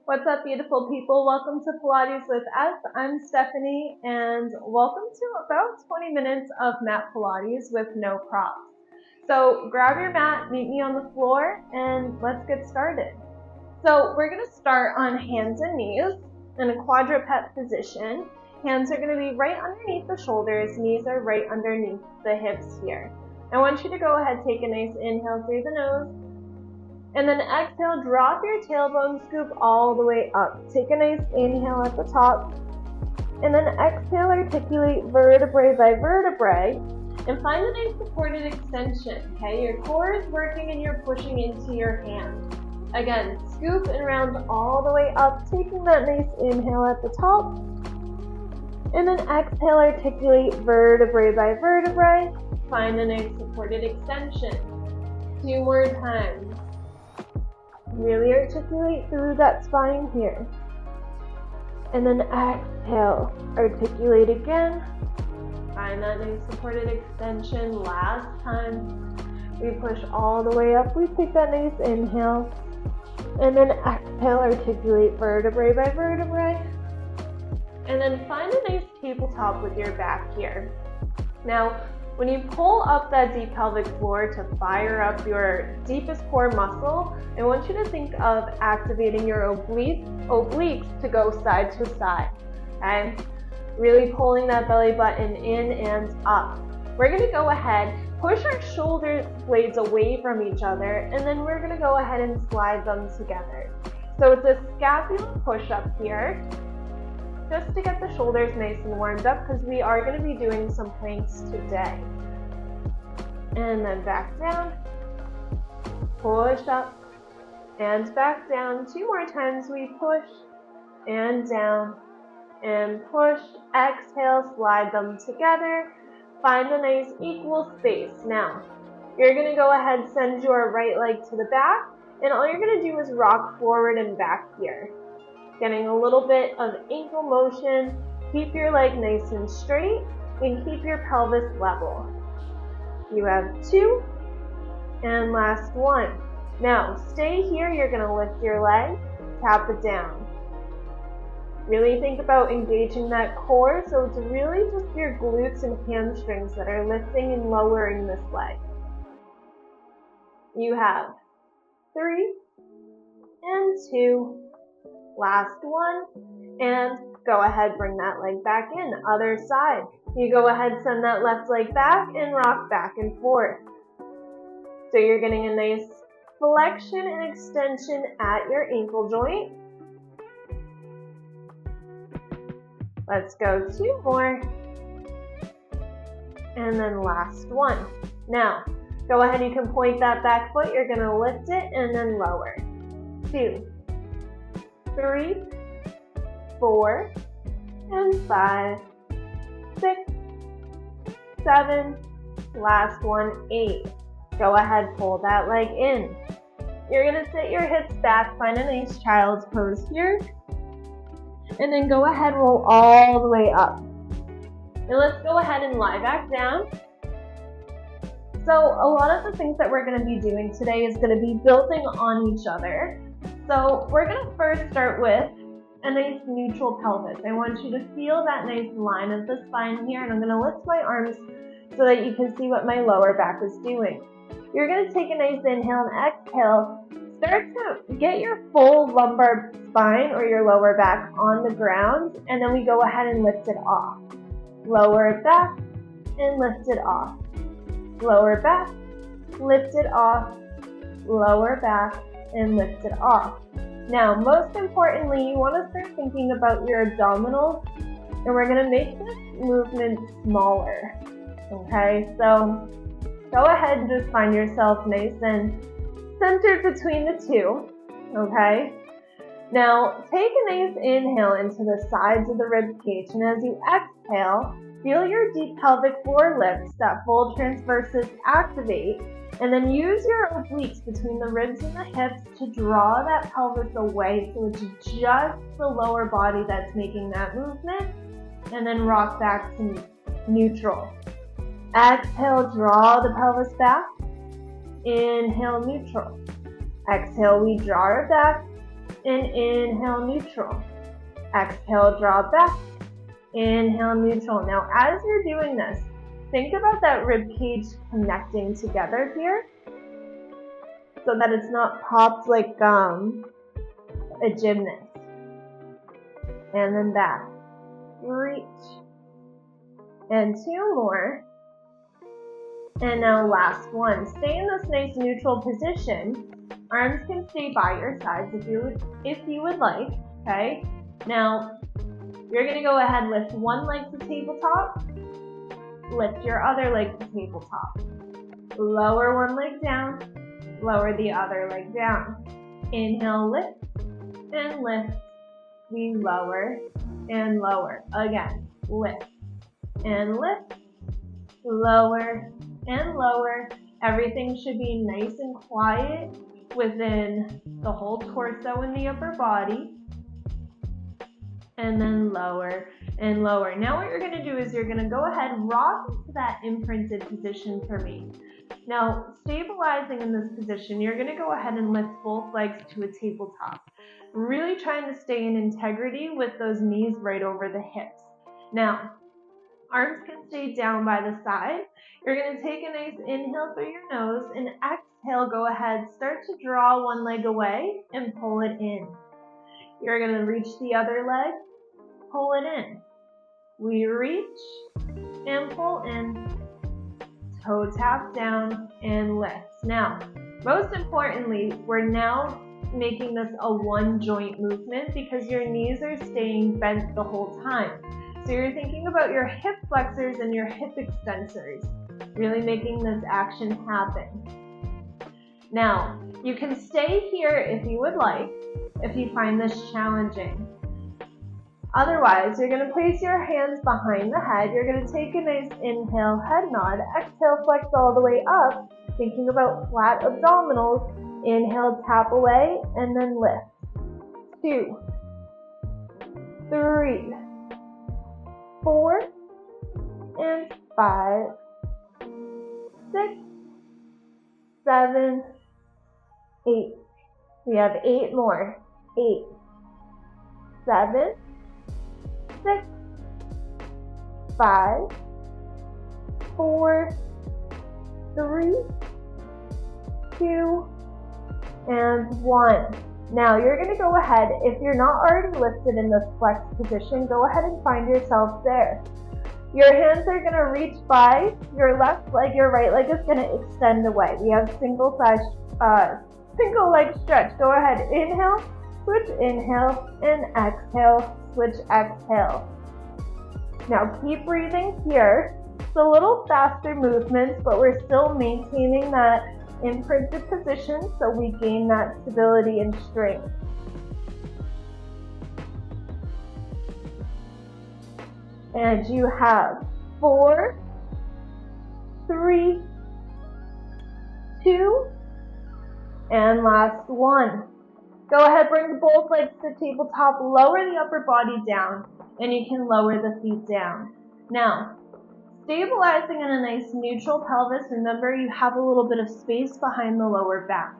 What's up, beautiful people? Welcome to Pilates with us. I'm Stephanie, and welcome to about 20 minutes of mat Pilates with no props. So grab your mat, meet me on the floor, and let's get started. So we're going to start on hands and knees in a quadruped position. Hands are going to be right underneath the shoulders, knees are right underneath the hips here. I want you to go ahead, take a nice inhale through the nose. And then exhale, drop your tailbone, scoop all the way up. Take a nice inhale at the top. And then exhale, articulate vertebrae by vertebrae. And find a nice supported extension, okay? Your core is working and you're pushing into your hands. Again, scoop and round all the way up, taking that nice inhale at the top. And then exhale, articulate vertebrae by vertebrae. Find a nice supported extension. 2 more times. Really articulate through that spine here. And then exhale, articulate again. Find that nice supported extension. Last time. We push all the way up. We take that nice inhale. And then exhale, articulate vertebrae by vertebrae. And then find a nice tabletop with your back here. Now, when you pull up that deep pelvic floor to fire up your deepest core muscle, I want you to think of activating your obliques to go side to side, okay? Really pulling that belly button in and up. We're going to go ahead, push our shoulder blades away from each other, and then we're going to go ahead and slide them together. So it's a scapula push-up here, just to get the shoulders nice and warmed up because we are going to be doing some planks today. And then back down, push up, and back down. 2 more times. We push and down and push. Exhale, slide them together. Find a nice equal space. Now, you're going to go ahead, send your right leg to the back, and all you're going to do is rock forward and back here. Getting a little bit of ankle motion. Keep your leg nice and straight and keep your pelvis level. You have 2 and last 1. Now stay here. You're going to lift your leg, tap it down. Really think about engaging that core, so it's really just your glutes and hamstrings that are lifting and lowering this leg. You have 3 and 2. Last 1, and go ahead, bring that leg back in, other side. You go ahead, send that left leg back and rock back and forth. So you're getting a nice flexion and extension at your ankle joint. Let's go 2 more. And then last 1. Now, go ahead, you can point that back foot, you're gonna lift it and then lower. 2, 3, 4, and 5, 6, 7, last 1, 8. Go ahead, pull that leg in. You're going to sit your hips back, find a nice child's pose here, and then go ahead, roll all the way up. And let's go ahead and lie back down. So a lot of the things that we're going to be doing today is going to be building on each other. So we're going to first start with a nice neutral pelvis. I want you to feel that nice line of the spine here, and I'm going to lift my arms so that you can see what my lower back is doing. You're going to take a nice inhale and exhale. Start to get your full lumbar spine or your lower back on the ground, and then we go ahead and lift it off. Lower it back and lift it off. Lower back, lift it off, lower back, and lift it off. Now, most importantly, you want to start thinking about your abdominals, and we're going to make this movement smaller. Okay, so go ahead and just find yourself nice and centered between the 2. Okay, now take a nice inhale into the sides of the rib cage, and as you exhale, feel your deep pelvic floor lift, that full transversus activate. And then use your obliques between the ribs and the hips to draw that pelvis away so it's just the lower body that's making that movement. And then rock back to neutral. Exhale, draw the pelvis back. Inhale, neutral. Exhale, we draw it back. and inhale, neutral. Exhale, draw back. Inhale, neutral. Now, as you're doing this, think about that rib cage connecting together here so that it's not popped like a gymnast. And then back. Reach. And 2 more. And now last one. Stay in this nice neutral position. Arms can stay by your sides if you would like. Okay. Now you're gonna go ahead, lift one leg to tabletop. Lift your other leg to tabletop. Lower one leg down. Lower the other leg down. Inhale, lift and lift. We lower and lower. Again, lift and lift. Lower and lower. Everything should be nice and quiet within the whole torso and the upper body. And then lower and lower. Now what you're going to do is you're going to go ahead and rock into that imprinted position for me. Now, stabilizing in this position, you're going to go ahead and lift both legs to a tabletop. Really trying to stay in integrity with those knees right over the hips. Now, arms can stay down by the side. You're going to take a nice inhale through your nose and exhale, go ahead, start to draw one leg away and pull it in. You're going to reach the other leg, pull it in. We reach and pull in, toe tap down and lift. Now, most importantly, we're now making this a one joint movement because your knees are staying bent the whole time. So you're thinking about your hip flexors and your hip extensors, really making this action happen. Now, you can stay here if you would like, if you find this challenging. Otherwise, you're going to place your hands behind the head. You're going to take a nice inhale, head nod. Exhale, flex all the way up, thinking about flat abdominals. Inhale, tap away, and then lift. 2, 3, 4, and 5, 6, 7, 8. We have 8 more. 8, 7, 6, 5, 4, 3, 2, and 1. Now you're going to go ahead, if you're not already lifted in this flex position, go ahead and find yourself there. Your hands are going to reach by your left leg, your right leg is going to extend away. We have single leg stretch. Go ahead, inhale, switch, inhale, and exhale, switch, exhale. Now keep breathing here. It's a little faster movements, but we're still maintaining that imprinted position so we gain that stability and strength. And you have 4, 3, 2, and last one. Go ahead, bring both legs to tabletop, lower the upper body down, and you can lower the feet down. Now, stabilizing in a nice neutral pelvis, remember you have a little bit of space behind the lower back.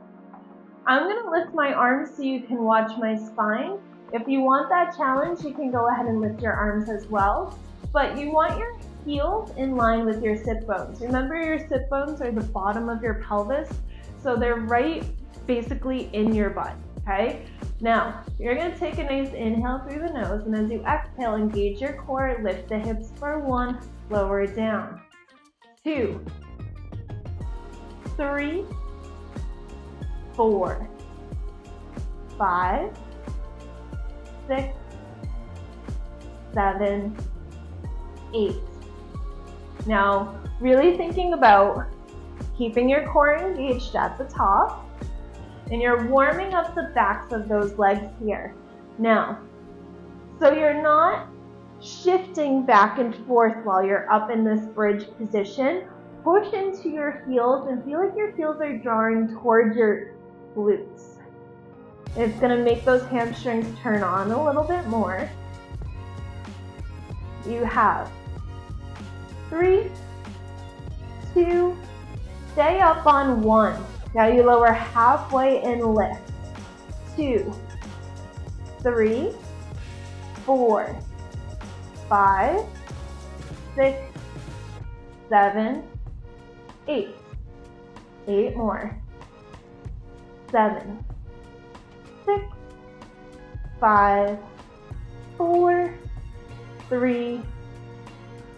I'm going to lift my arms so you can watch my spine. If you want that challenge, you can go ahead and lift your arms as well. But you want your heels in line with your sit bones. Remember your sit bones are the bottom of your pelvis, so they're right basically in your butt, okay? Now, you're going to take a nice inhale through the nose, and as you exhale, engage your core, lift the hips for 1, lower it down. 2, 3, 4, 5, 6, 7, 8. Now, really thinking about keeping your core engaged at the top, and you're warming up the backs of those legs here. Now, so you're not shifting back and forth while you're up in this bridge position. Push into your heels and feel like your heels are drawing towards your glutes. It's going to make those hamstrings turn on a little bit more. You have 3, 2, stay up on 1. Now you lower halfway and lift. 2, 3, 4, 5, 6, 7, 8. 8 more. 7, 6, 5, 4, 3,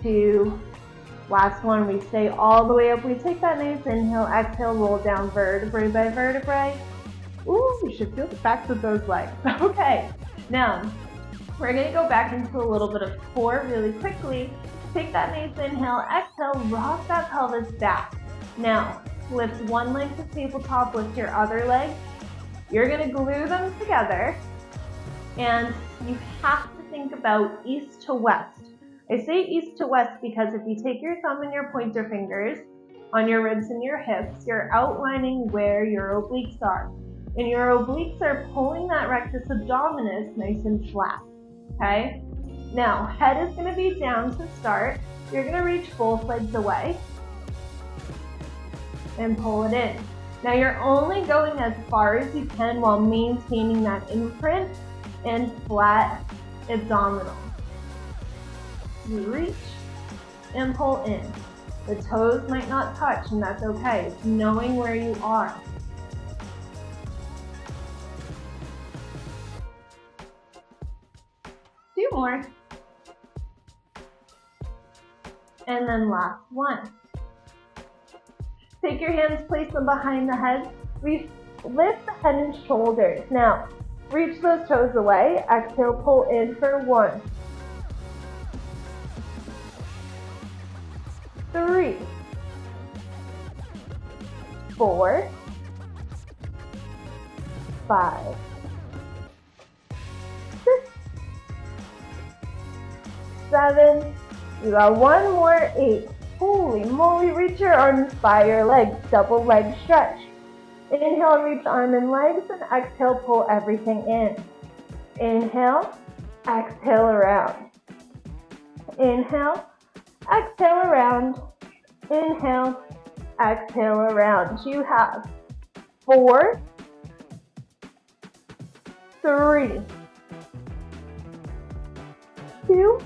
2. Last one, we stay all the way up. We take that nice inhale, exhale, roll down vertebrae by vertebrae. Ooh, you should feel the backs of those legs. Okay, now we're gonna go back into a little bit of core really quickly. Take that nice inhale, exhale, rock that pelvis back. Now, lift one leg to tabletop, lift your other leg. You're gonna glue them together, and you have to think about east to west. I say east to west because if you take your thumb and your pointer fingers on your ribs and your hips, you're outlining where your obliques are. And your obliques are pulling that rectus abdominis nice and flat, okay? Now, head is gonna be down to start. You're gonna reach both legs away and pull it in. Now, you're only going as far as you can while maintaining that imprint and flat abdominal. You reach and pull in. The toes might not touch, and that's okay. It's knowing where you are. Two more. And then last one. Take your hands, place them behind the head. We lift the head and shoulders. Now, reach those toes away. Exhale, pull in for 1, 3, 4, 5, 6, 7. You got one more, 8. Holy moly, reach your arms by your legs, double leg stretch. Inhale, reach arm and legs, and exhale, pull everything in. Inhale, exhale around. Inhale, exhale around. Inhale, exhale around. You have 4, 3, 2,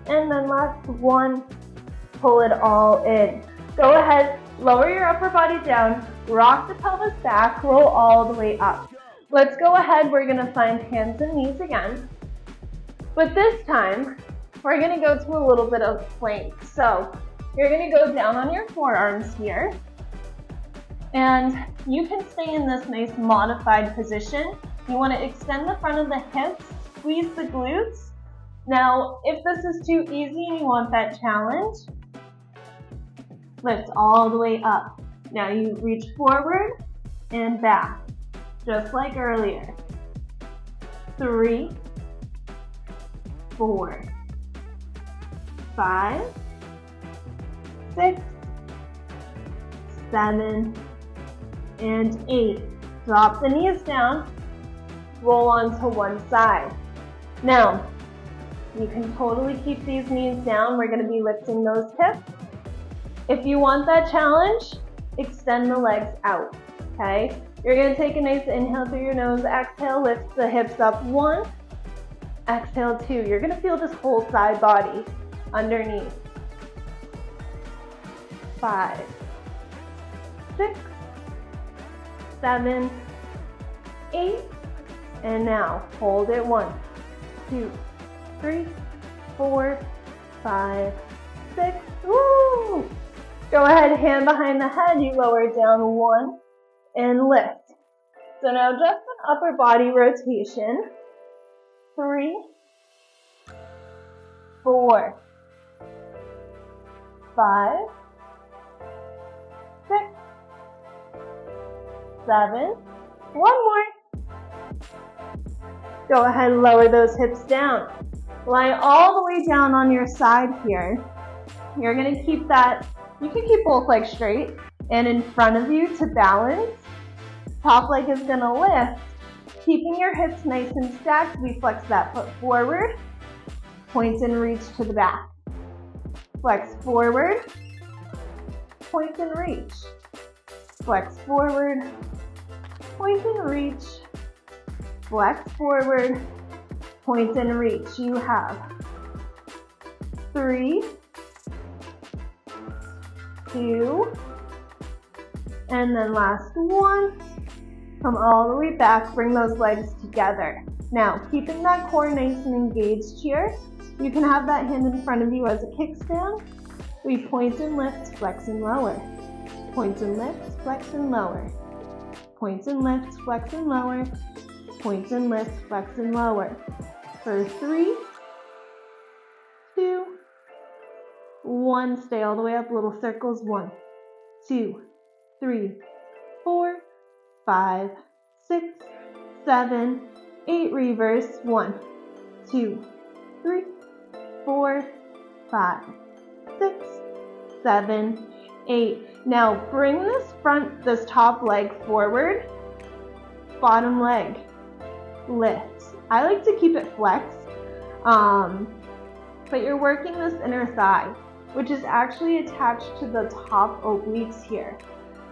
and then last one, pull it all in. Go ahead, lower your upper body down, rock the pelvis back, roll all the way up. Let's go ahead, we're gonna find hands and knees again. But this time, we're gonna go to a little bit of plank. So, you're gonna go down on your forearms here, and you can stay in this nice modified position. You wanna extend the front of the hips, squeeze the glutes. Now, if this is too easy and you want that challenge, lift all the way up. Now you reach forward and back, just like earlier. 3, 4, 5, 6, 7, and 8. Drop the knees down, roll onto one side. Now, you can totally keep these knees down. We're going to be lifting those hips. If you want that challenge, extend the legs out, okay? You're going to take a nice inhale through your nose. Exhale, lift the hips up. 1, exhale 2. You're going to feel this whole side body underneath. 5, 6, 7, 8, and now hold it. 1, 2, 3, 4, 5, 6. Woo! Go ahead, hand behind the head. You lower down 1 and lift. So now just an upper body rotation. 3, 4, 5, 6, 7. One more. Go ahead and lower those hips down. Lie all the way down on your side here. You're going to keep that, you can keep both legs straight and in front of you to balance. Top leg is going to lift. Keeping your hips nice and stacked, we flex that foot forward. Point and reach to the back. Flex forward. Point and reach. Flex forward. Point and reach. flex forward, point and reach. You have 3, 2, and then last one. Come all the way back, bring those legs together. Now, keeping that core nice and engaged here, you can have that hand in front of you as a kickstand. We point and lift, flex and lower. Point and lift, flex and lower. Point and lift, flex and lower. Point and lift, flex and lower. For 3, 2, 1. Stay all the way up, little circles. 1, 2, 3, 4, 5, 6, 7, 8. Reverse. 1, 2, 3, 4, 5, 6, 7, 8. Now bring this top leg forward, bottom leg, lift. I like to keep it flexed, but you're working this inner thigh, which is actually attached to the top obliques here.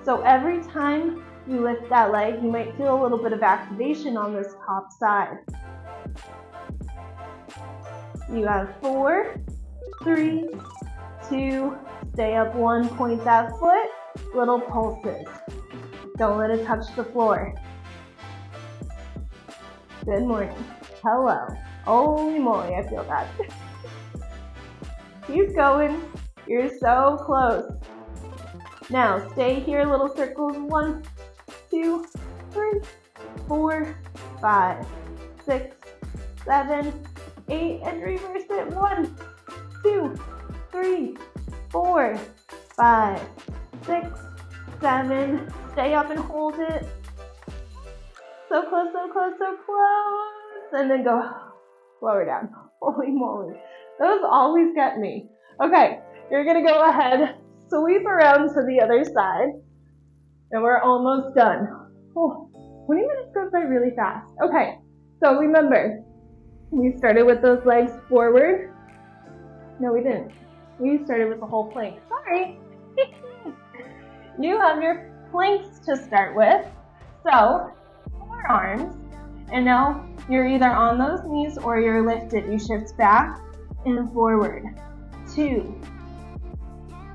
So every time you lift that leg, you might feel a little bit of activation on this top side. You have 4, 3, 2, stay up 1, point that foot, little pulses. Don't let it touch the floor. Good morning. Hello. Holy moly, I feel that. Keep going. You're so close. Now, stay here, little circles. 1, 2, 3, 4, 5, 6, 7, 8, and reverse it. 1, 2, 3, 4, 5, 6, 7. Stay up and hold it. So close, so close, so close. And then go lower down. Holy moly. Those always get me. Okay, you're going to go ahead, sweep around to the other side. And we're almost done. Oh, 20 minutes goes by really fast. Okay, so remember, we started with those legs forward. No, we didn't. We started with the whole plank. Sorry. You have your planks to start with. So, forearms. And now you're either on those knees or you're lifted. You shift back and forward. 2,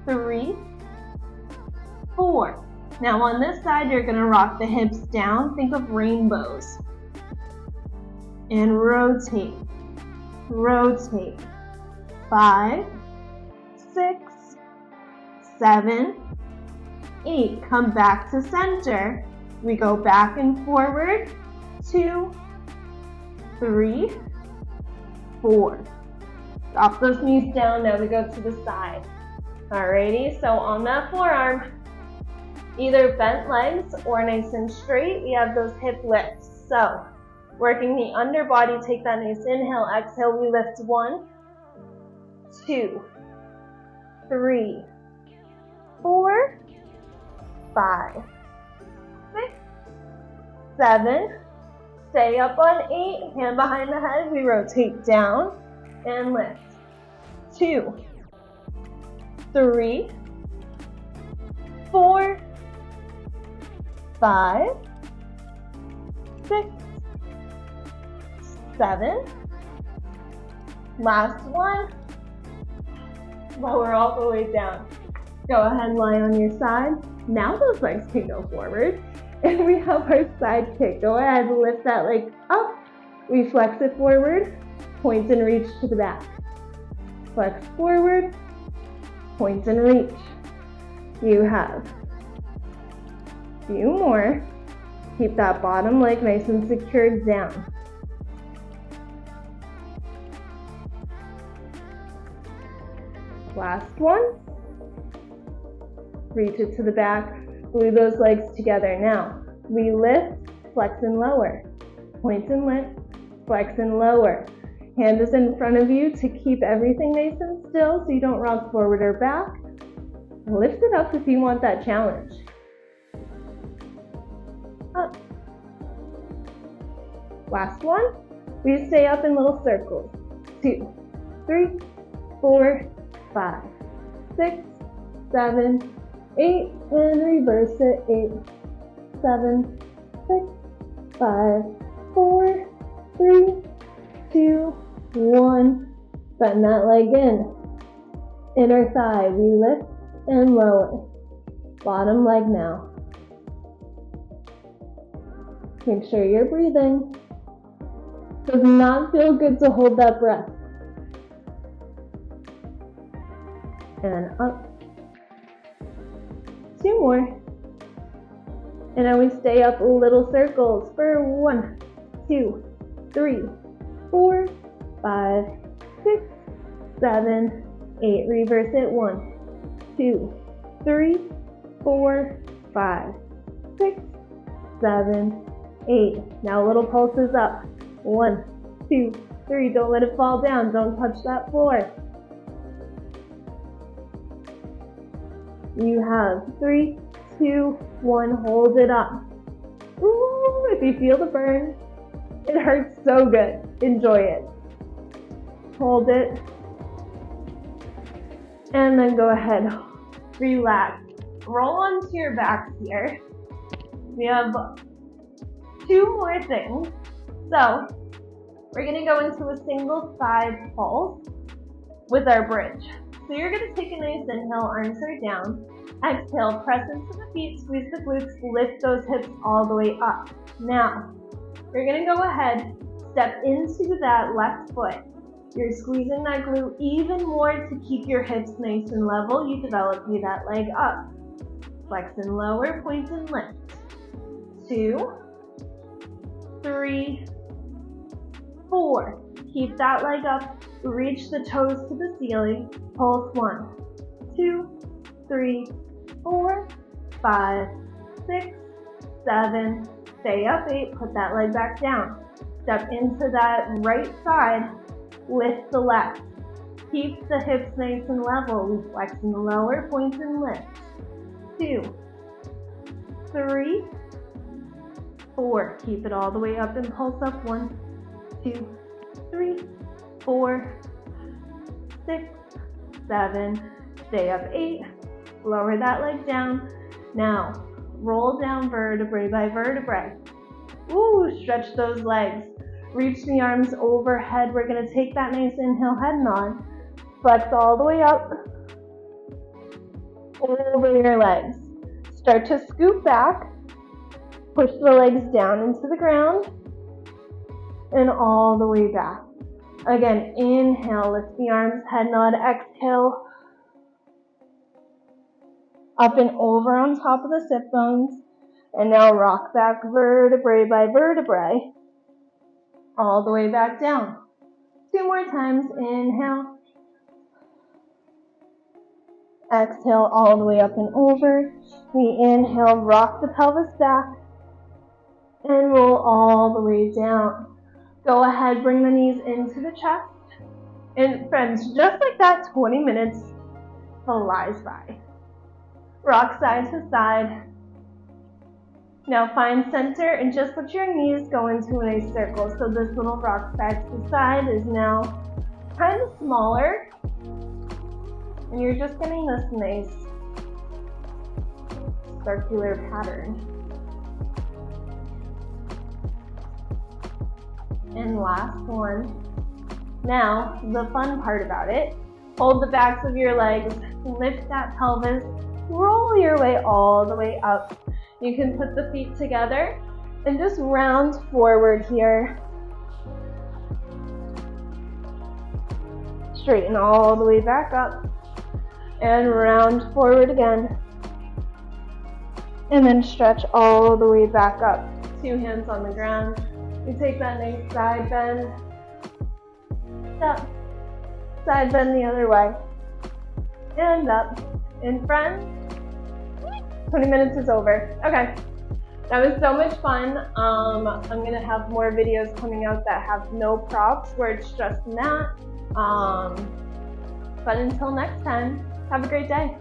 3, 4. Now on this side, you're going to rock the hips down. Think of rainbows. And rotate. Rotate. 5, 6, 7, 8. Come back to center. We go back and forward. 2, 3, 4. Drop those knees down. Now we go to the side. Alrighty, so on that forearm, either bent legs or nice and straight, we have those hip lifts. So, working the underbody, take that nice inhale, exhale, we lift 1, 2, 3, 4, 5, 6, 7, stay up on 8, hand behind the head, we rotate down and lift. 2, 3, 4, 5, 6, 7. Last one. Lower all the way down. Go ahead, lie on your side. Now those legs can go forward. And we have our side kick. Go ahead, lift that leg up. We flex it forward, point and reach to the back. Flex forward, point and reach. You have a few more. Keep that bottom leg nice and secured down. Last one. Reach it to the back. Glue those legs together. Now, we lift, flex and lower. Point and lift, flex and lower. Hand is in front of you to keep everything nice and still so you don't rock forward or back. Lift it up if you want that challenge. Up. Last one. We stay up in little circles. 2, 3, 4, 5, 6, 7, 8, and reverse it. 8, 7, 6, 5, 4, 3, 2, 1. Bend that leg in. Inner thigh, we lift and lower. Bottom leg now. Make sure you're breathing. Does not feel good to hold that breath. And up. 2 more. And now we stay up little circles for 1, 2, 3, 4, 5, 6, 7, 8. Reverse it. 1, 2, 3, 4, 5, 6, 7, 8. Now little pulses up. 1, 2, 3. Don't let it fall down. Don't touch that floor. You have 3, 2, 1. Hold it up. Ooh, if you feel the burn, it hurts so good. Enjoy it. Hold it. And then go ahead. Relax. Roll onto your back here. We have 2 more things. So, we're going to go into a single side pulse with our bridge. So you're going to take a nice inhale, arms are down. Exhale, press into the feet, squeeze the glutes, lift those hips all the way up. Now, you're going to go ahead, step into that left foot. You're squeezing that glute even more to keep your hips nice and level. You develop that leg up. Flex and lower, point and lift. 2, 3, 4. Keep that leg up. Reach the toes to the ceiling. Pulse 1, 2, 3, 4, 5, 6, 7. Stay up. 8. Put that leg back down. Step into that right side. Lift the left. Keep the hips nice and level. We flex in the lower, point and lift. 2, 3, 4. Keep it all the way up and pulse up. 1, 2, 3, 4, 6, 7. Stay up. 8. Lower that leg down. Now, roll down vertebrae by vertebrae. Ooh, stretch those legs. Reach the arms overhead. We're going to take that nice inhale, head nod. Flex all the way up. Over your legs. Start to scoop back. Push the legs down into the ground. And all the way back. Again, inhale, lift the arms, head nod. Exhale. Up and over on top of the sit bones. And now rock back vertebrae by vertebrae. All the way back down. 2 more times. Inhale. Exhale all the way up and over. We inhale, rock the pelvis back. And roll all the way down. Go ahead, bring the knees into the chest. And friends, just like that, 20 minutes flies by. Rock side to side. Now find center and just let your knees go into a nice circle. So this little rock side to side is now kind of smaller. And you're just getting this nice circular pattern. And last one. Now, the fun part about it, hold the backs of your legs, lift that pelvis, roll your way all the way up. You can put the feet together and just round forward here. Straighten all the way back up and round forward again. And then stretch all the way back up. 2 hands on the ground. You take that nice side bend. Up. Side bend the other way. And up. In front. 20 minutes is over. Okay. That was so much fun. I'm going to have more videos coming out that have no props where it's just that. But until next time, have a great day.